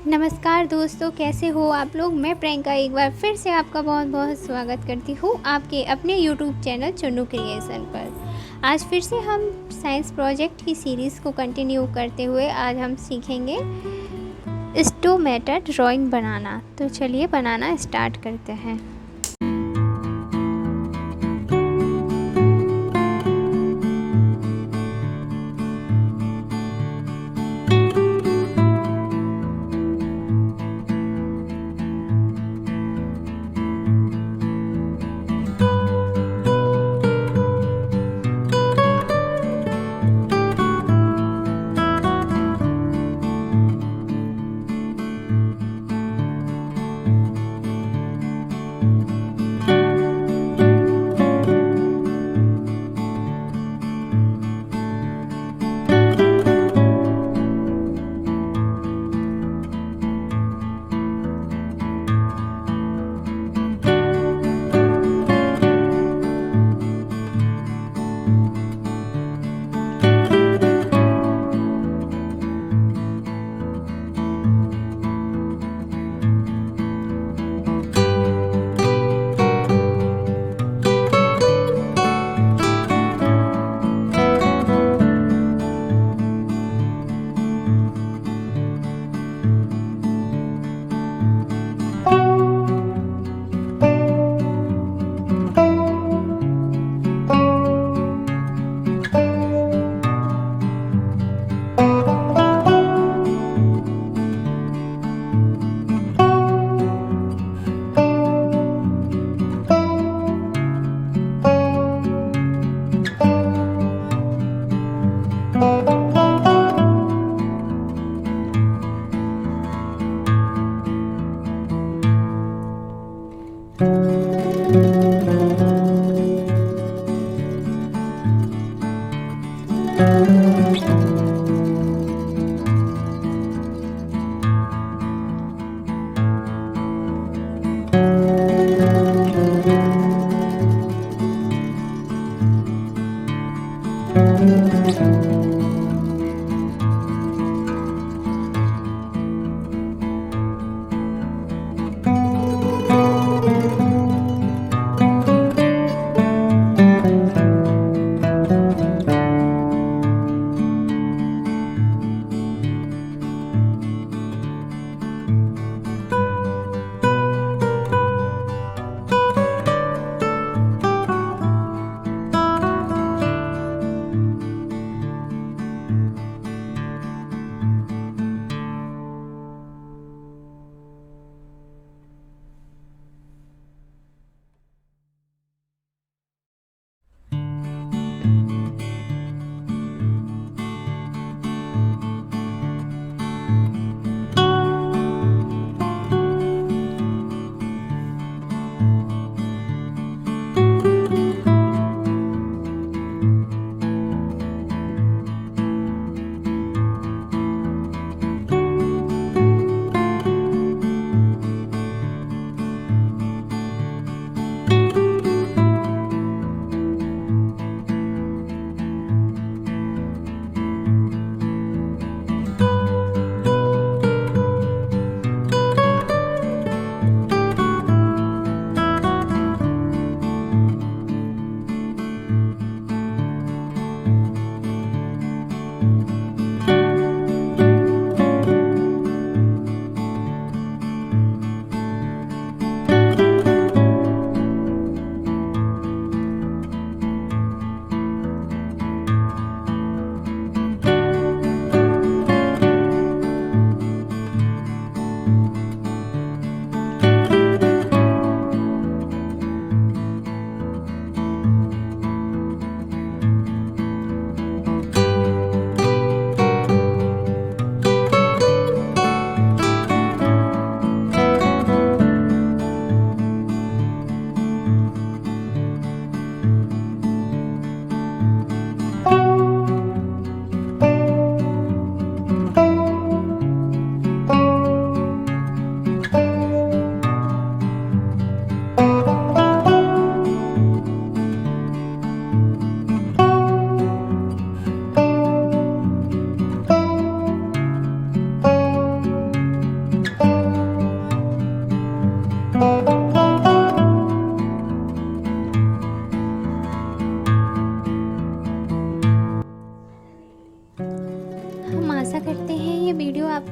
नमस्कार दोस्तों, कैसे हो आप लोग। मैं प्रियंका एक बार फिर से आपका बहुत बहुत स्वागत करती हूँ आपके अपने यूट्यूब चैनल चुन्नू क्रिएशन पर। आज फिर से हम साइंस प्रोजेक्ट की सीरीज़ को कंटिन्यू करते हुए आज हम सीखेंगे स्टोमेटा ड्राइंग बनाना। तो चलिए बनाना स्टार्ट करते हैं।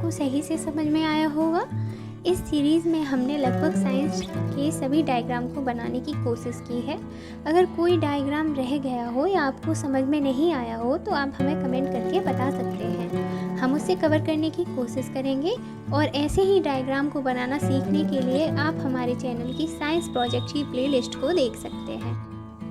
आपको सही से समझ में आया होगा। इस सीरीज़ में हमने लगभग साइंस के सभी डायग्राम को बनाने की कोशिश की है। अगर कोई डायग्राम रह गया हो या आपको समझ में नहीं आया हो तो आप हमें कमेंट करके बता सकते हैं, हम उसे कवर करने की कोशिश करेंगे। और ऐसे ही डायग्राम को बनाना सीखने के लिए आप हमारे चैनल की साइंस प्रोजेक्ट की प्लेलिस्ट को देख सकते हैं।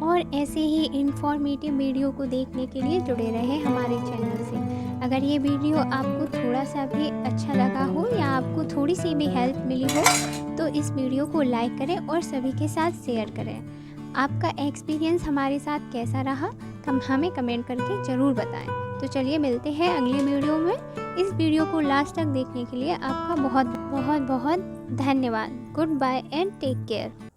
और ऐसे ही इन्फॉर्मेटिव वीडियो को देखने के लिए जुड़े रहें हमारे चैनल से। अगर ये वीडियो आपको थोड़ा सा भी अच्छा लगा हो या आपको थोड़ी सी भी हेल्प मिली हो तो इस वीडियो को लाइक करें और सभी के साथ शेयर करें। आपका एक्सपीरियंस हमारे साथ कैसा रहा हमें कमेंट करके ज़रूर बताएं। तो चलिए मिलते हैं अगले वीडियो में। इस वीडियो को लास्ट तक देखने के लिए आपका बहुत बहुत बहुत धन्यवाद। Goodbye and take care.